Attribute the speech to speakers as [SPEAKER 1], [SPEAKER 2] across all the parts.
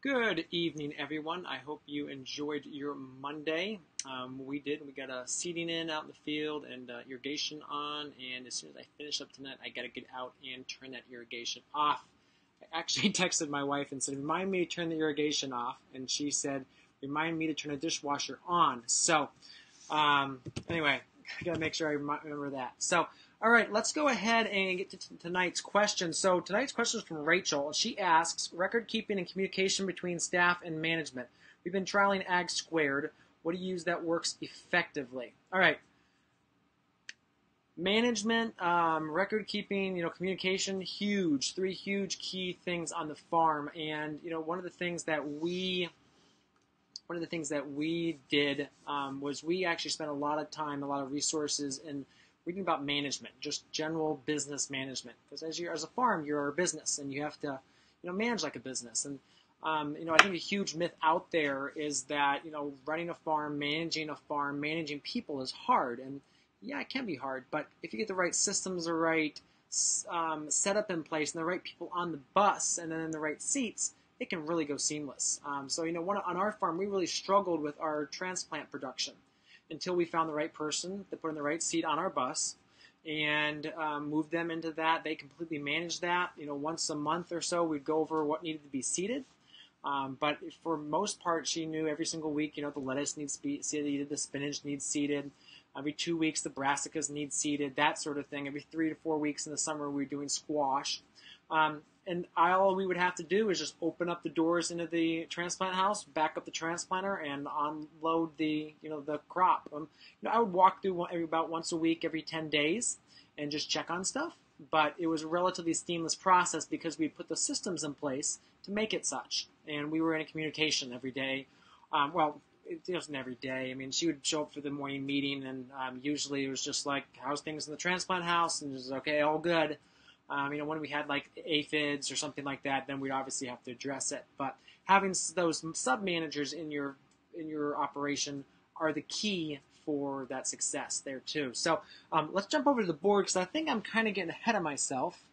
[SPEAKER 1] Good evening, everyone. I hope you enjoyed your Monday. We did. We got a seeding in out in the field and irrigation on. And as soon as I finish up tonight, I got to get out and turn that irrigation off. I actually texted my wife and said, "Remind me to turn the irrigation off." And she said, "Remind me to turn the dishwasher on." So, anyway, I got to make sure I remember that. So, all right, let's go ahead and get to tonight's question. So tonight's question is from Rachel. She asks, record keeping and communication between staff and management. We've been trialing Ag Squared. What do you use that works effectively? All right. Management, record keeping, communication, huge. Three huge key things on the farm. And, one of the things that we did was we actually spent a lot of time, a lot of resources in reading about management, just general business management. Because as a farm, you're a business, and you have to, manage like a business. And I think a huge myth out there is that running a farm, managing people is hard. And yeah, it can be hard. But if you get the right systems, the right setup in place, and the right people on the bus, and then in the right seats, it can really go seamless. So on our farm, we really struggled with our transplant production until we found the right person to put in the right seat on our bus and moved them into that. They completely managed that. Once a month or so, we'd go over what needed to be seeded. But for most part, she knew every single week, the lettuce needs to be seeded, the spinach needs seeded. Every 2 weeks, the brassicas need seeded, that sort of thing. Every 3 to 4 weeks in the summer, we were doing squash. And all we would have to do is just open up the doors into the transplant house, back up the transplanter, and unload the crop. I would walk through about once a week, every 10 days, and just check on stuff. But it was a relatively seamless process because we put the systems in place to make it such. And we were in communication every day. It wasn't every day. I mean, she would show up for the morning meeting, and usually it was just like, how's things in the transplant house? And it was okay, all good. When we had like aphids or something like that, then we'd obviously have to address it. But having those sub-managers in your operation are the key for that success there too. So let's jump over to the board because I think I'm kind of getting ahead of myself.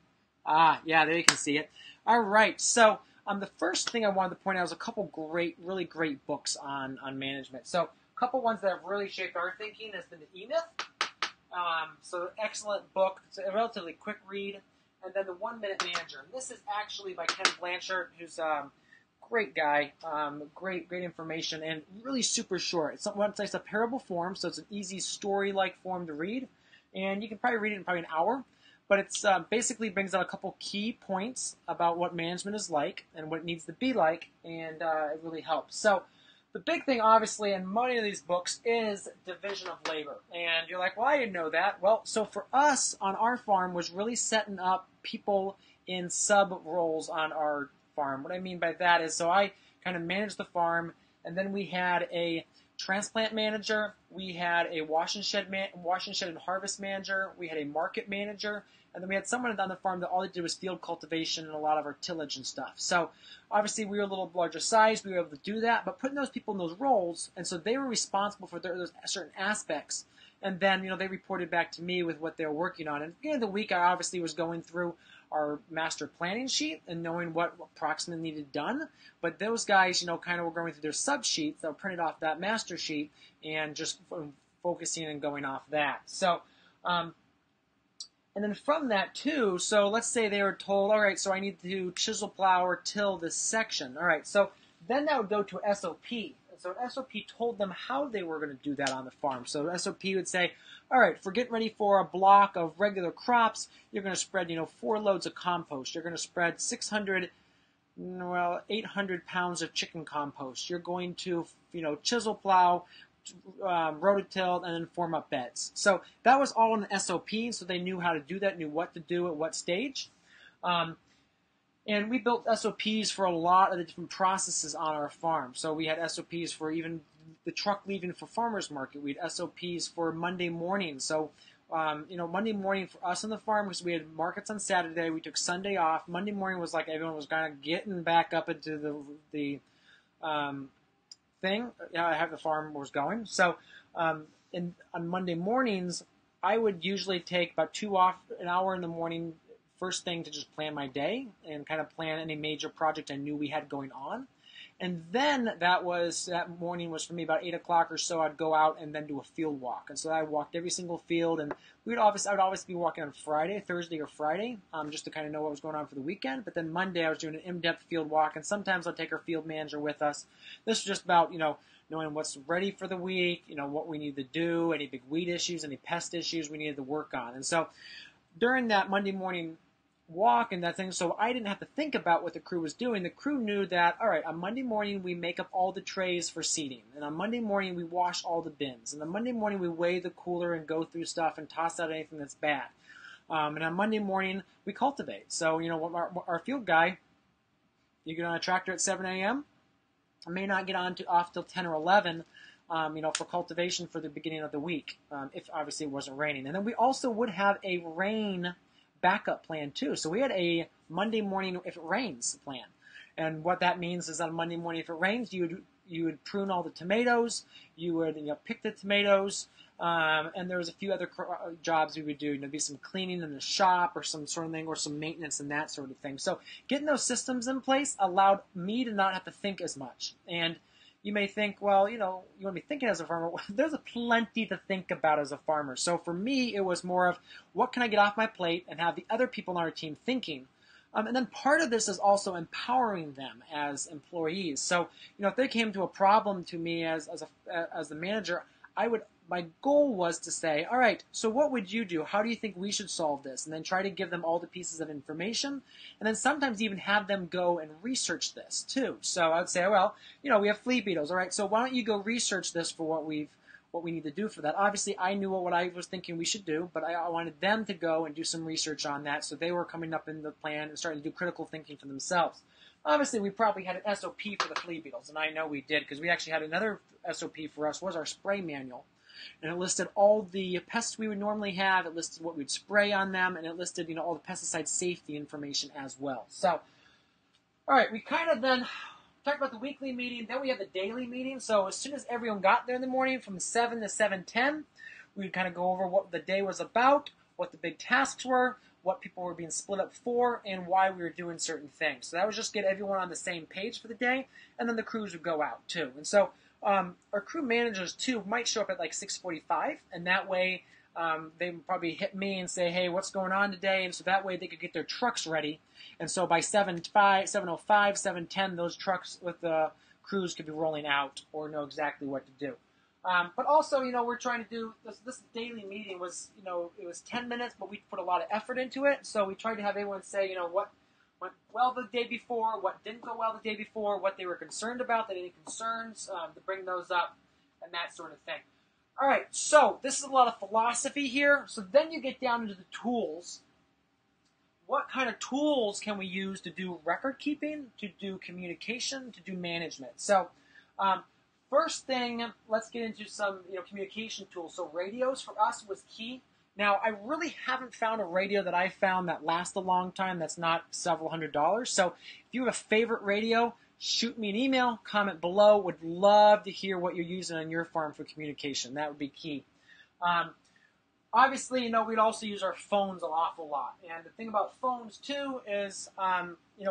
[SPEAKER 1] Yeah, there you can see it. All right, so the first thing I wanted to point out was a couple really great books on management. So a couple ones that have really shaped our thinking has been the E-Myth. So excellent book. It's a relatively quick read. And then the 1 Minute Manager. And this is actually by Ken Blanchard, who's a great guy, great information, and really super short. It's a parable form, so it's an easy story-like form to read. And you can probably read it in probably an hour. But it's basically brings out a couple key points about what management is like and what it needs to be like, and it really helps. So the big thing, obviously, in many of these books is division of labor. And you're like, well, I didn't know that. Well, so for us on our farm was really setting up people in sub-roles on our farm. What I mean by that is, so I kind of managed the farm, and then we had a transplant manager, we had a wash and shed and harvest manager, we had a market manager, and then we had someone on the farm that all they did was field cultivation and a lot of our tillage and stuff. So obviously we were a little larger size, we were able to do that, but putting those people in those roles, and so they were responsible for those certain aspects. And then, they reported back to me with what they were working on. And at the end of the week, I obviously was going through our master planning sheet and knowing what approximately needed done. But those guys, kind of were going through their sub sheets that were printed off that master sheet and just focusing and going off that. So, and then from that too, so let's say they were told, all right, so I need to chisel plow or till this section. All right, so then that would go to SOP. So an SOP told them how they were going to do that on the farm. So an SOP would say, all right, if we're getting ready for a block of regular crops, you're going to spread, 4 loads of compost. You're going to spread 800 pounds of chicken compost. You're going to, chisel plow, rototill, and then form up beds. So that was all in the SOP, so they knew how to do that, knew what to do at what stage. And we built SOPs for a lot of the different processes on our farm. So we had SOPs for even the truck leaving for farmers market. We had SOPs for Monday morning. So, Monday morning for us on the farm, because we had markets on Saturday, we took Sunday off. Monday morning was like everyone was kind of getting back up into the thing, how the farm was going. So, on Monday mornings, I would usually take about an hour in the morning, first thing to just plan my day and kind of plan any major project I knew we had going on. And then that morning was for me about 8 o'clock or so. I'd go out and then do a field walk. And so I walked every single field, and I would obviously be walking on Thursday or Friday, just to kind of know what was going on for the weekend. But then Monday I was doing an in-depth field walk, and sometimes I'll take our field manager with us. This was just about, knowing what's ready for the week, what we need to do, any big weed issues, any pest issues we needed to work on. And so during that Monday morning walk and that thing, so I didn't have to think about what the crew was doing. The crew knew that, all right, on Monday morning we make up all the trays for seating, and on Monday morning we wash all the bins, and on Monday morning we weigh the cooler and go through stuff and toss out anything that's bad. And on Monday morning we cultivate. So our field guy, you get on a tractor at 7 a.m. I may not get off till 10 or 11. For cultivation for the beginning of the week, if obviously it wasn't raining. And then we also would have a rain backup plan too. So we had a Monday morning if it rains plan. And what that means is on Monday morning if it rains, you would prune all the tomatoes, you would pick the tomatoes, and there was a few other jobs we would do. There'd be some cleaning in the shop or some sort of thing, or some maintenance and that sort of thing. So getting those systems in place allowed me to not have to think as much. And you may think, well, you want to be thinking as a farmer. There's plenty to think about as a farmer. So for me, it was more of what can I get off my plate and have the other people on our team thinking. And then part of this is also empowering them as employees. So, if they came to a problem to me as the manager, my goal was to say, all right, so what would you do? How do you think we should solve this? And then try to give them all the pieces of information. And then sometimes even have them go and research this too. So I would say, well, we have flea beetles. All right, so why don't you go research this for what we need to do for that? Obviously, I knew what I was thinking we should do, but I wanted them to go and do some research on that. So they were coming up in the plan and starting to do critical thinking for themselves. Obviously, we probably had an SOP for the flea beetles, and I know we did because we actually had another SOP for us was our spray manual. And it listed all the pests we would normally have. It listed what we'd spray on them, and it listed, all the pesticide safety information as well. So, all right, we kind of then talked about the weekly meeting. Then we had the daily meeting. So as soon as everyone got there in the morning, from 7 to 7:10, we'd kind of go over what the day was about, what the big tasks were, what people were being split up for, and why we were doing certain things. So that was just get everyone on the same page for the day, and then the crews would go out too. And so our crew managers, too, might show up at like 6:45, and that way they would probably hit me and say, hey, what's going on today? And so that way they could get their trucks ready. And so by 7:05, 7:10, those trucks with the crews could be rolling out or know exactly what to do. But also, we're trying to do this daily meeting was, it was 10 minutes, but we put a lot of effort into it. So we tried to have everyone say, what went well the day before, what didn't go well the day before, what they were concerned about, any concerns, to bring those up, and that sort of thing. All right, so this is a lot of philosophy here. So then you get down into the tools. What kind of tools can we use to do record keeping, to do communication, to do management? So first thing, let's get into some communication tools. So radios for us was key. Now, I really haven't found a radio that I found that lasts a long time that's not several $100s. So if you have a favorite radio, shoot me an email, comment below. Would love to hear what you're using on your farm for communication. That would be key. Obviously, we'd also use our phones an awful lot. And the thing about phones, too, is,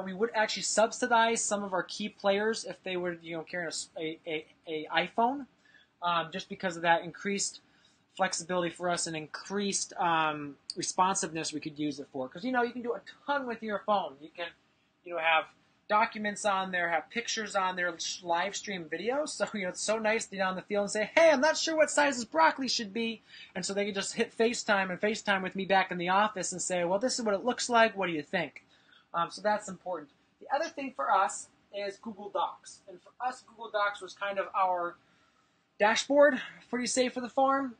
[SPEAKER 1] we would actually subsidize some of our key players if they were, carrying a iPhone, just because of that increased flexibility for us and increased responsiveness we could use it for. Because, you can do a ton with your phone. You can, have documents on there, have pictures on there, live stream videos. So, it's so nice to be down in the field and say, hey, I'm not sure what size this broccoli should be. And so they can just hit FaceTime and FaceTime with me back in the office and say, well, this is what it looks like. What do you think? So that's important. The other thing for us is Google Docs. And for us, Google Docs was kind of our dashboard, pretty safe for the farm.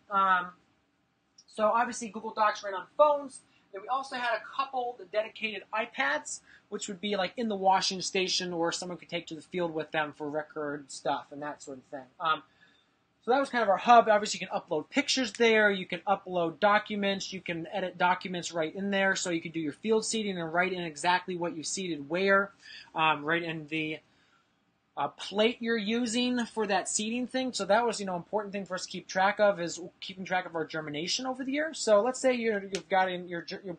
[SPEAKER 1] So obviously Google Docs ran on phones. Then we also had a couple of dedicated iPads, which would be like in the washing station or someone could take to the field with them for record stuff and that sort of thing. So that was kind of our hub. Obviously you can upload pictures there, you can upload documents, you can edit documents right in there, so you can do your field seeding and write in exactly what you seeded where, right in the plate you're using for that seeding thing. So that was, important thing for us to keep track of, is keeping track of our germination over the year. So let's say you're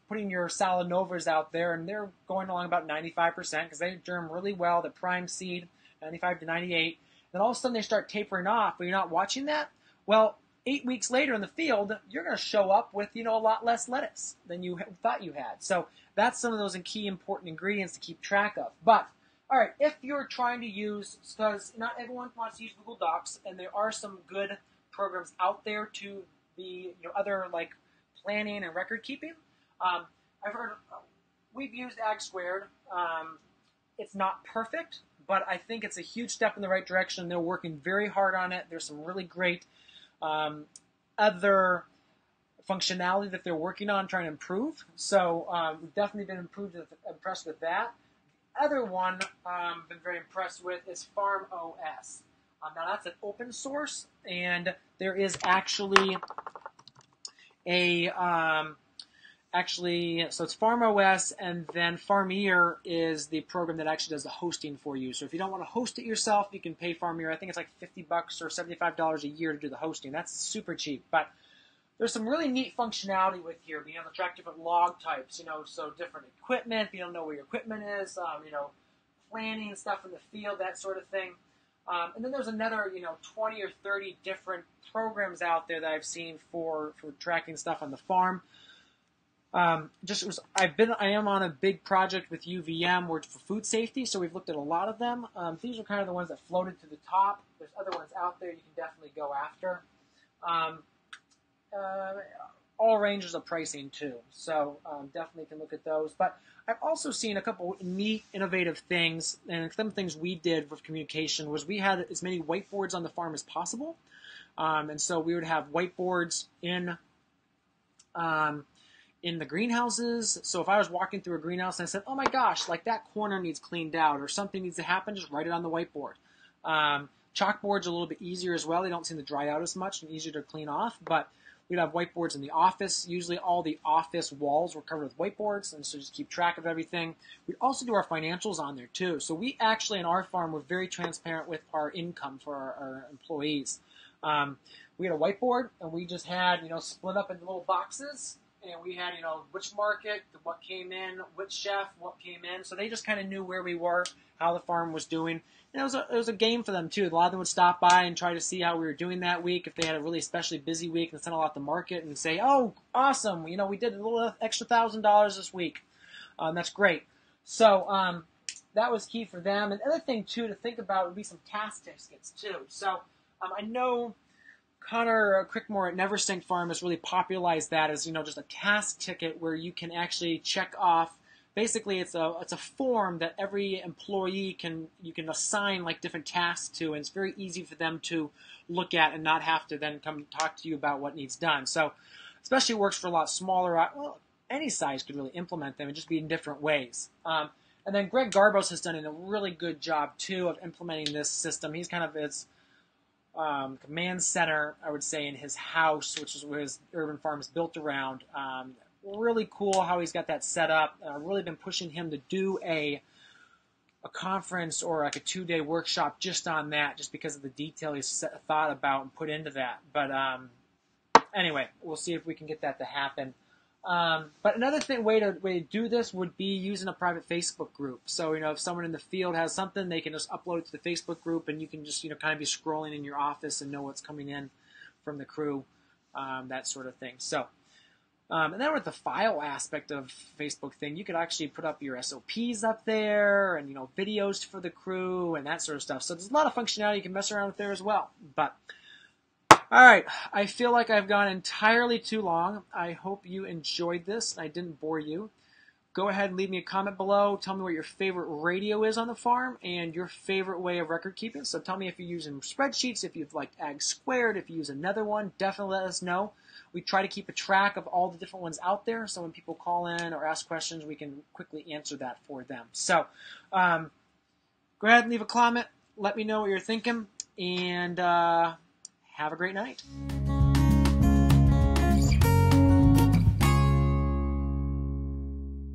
[SPEAKER 1] putting your Salad Novas out there and they're going along about 95% because they germ really well. The prime seed, 95 to 98. Then all of a sudden they start tapering off, but you're not watching that. Well, 8 weeks later in the field, you're going to show up with, a lot less lettuce than you thought you had. So that's some of those key important ingredients to keep track of. But, all right, if you're trying to use, because not everyone wants to use Google Docs, and there are some good programs out there to be, other like planning and record keeping. I've heard, we've used Ag Squared. It's not perfect, but I think it's a huge step in the right direction. They're working very hard on it. There's some really great other functionality that they're working on trying to improve. So we've definitely been impressed with that. Other one I've been very impressed with is Farm OS. Now that's an open source, and there is actually a so it's Farm OS, and then Farmeer is the program that actually does the hosting for you. So if you don't want to host it yourself, you can pay Farmeer. I think it's like $50 or $75 a year to do the hosting. That's super cheap. But there's some really neat functionality with here, being able to track different log types, so different equipment, being able to know where your equipment is, planning stuff in the field, that sort of thing. And then there's another, 20 or 30 different programs out there that I've seen for tracking stuff on the farm. I am on a big project with UVM for food safety, so we've looked at a lot of them. These are kind of the ones that floated to the top. There's other ones out there you can definitely go after. All ranges of pricing too, so definitely can look at those. But I've also seen a couple neat, innovative things, and some things we did with communication was we had as many whiteboards on the farm as possible, and so we would have whiteboards in the greenhouses. So if I was walking through a greenhouse and I said, oh my gosh, like that corner needs cleaned out or something needs to happen, just write it on the whiteboard. Chalkboards are a little bit easier as well. They don't seem to dry out as much and easier to clean off, but we'd have whiteboards in the office. Usually all the office walls were covered with whiteboards, and so just keep track of everything. We'd also do our financials on there too. So we actually, in our farm, were very transparent with our income for our employees. We had a whiteboard, and we just had, split up into little boxes, and we had, which market, what came in, which chef, what came in. So they just kind of knew where we were, how the farm was doing. And it was a game for them, too. A lot of them would stop by and try to see how we were doing that week. If they had a really especially busy week and send a lot to market and say, oh, awesome, we did a little extra $1,000 this week. That's great. So that was key for them. And the other thing, too, to think about would be some task tickets, too. So I know Connor Crickmore at Neversink Farm has really popularized that as, just a task ticket where you can actually check off. Basically, it's a form that every employee you can assign like different tasks to, and it's very easy for them to look at and not have to then come talk to you about what needs done. So, especially works for a lot smaller. Well, any size could really implement them and just be in different ways. And then Greg Garbos has done a really good job too of implementing this system. He's kind of its command center, I would say, in his house, which is where his urban farm is built around. Really cool how he's got that set up. I've really been pushing him to do a conference or like a 2-day workshop just on that, just because of the detail he's thought about and put into that. But anyway, we'll see if we can get that to happen. But another way to do this would be using a private Facebook group. So, if someone in the field has something, they can just upload it to the Facebook group, and you can just, kind of be scrolling in your office and know what's coming in from the crew, that sort of thing. So, and then with the file aspect of Facebook thing, you could actually put up your SOPs up there and, videos for the crew and that sort of stuff. So there's a lot of functionality you can mess around with there as well. But all right, I feel like I've gone entirely too long. I hope you enjoyed this and I didn't bore you. Go ahead and leave me a comment below. Tell me what your favorite radio is on the farm and your favorite way of record keeping. So tell me if you're using spreadsheets, if you've liked Ag Squared, if you use another one, definitely let us know. We try to keep a track of all the different ones out there, so when people call in or ask questions, we can quickly answer that for them. So go ahead and leave a comment. Let me know what you're thinking, and have a great night.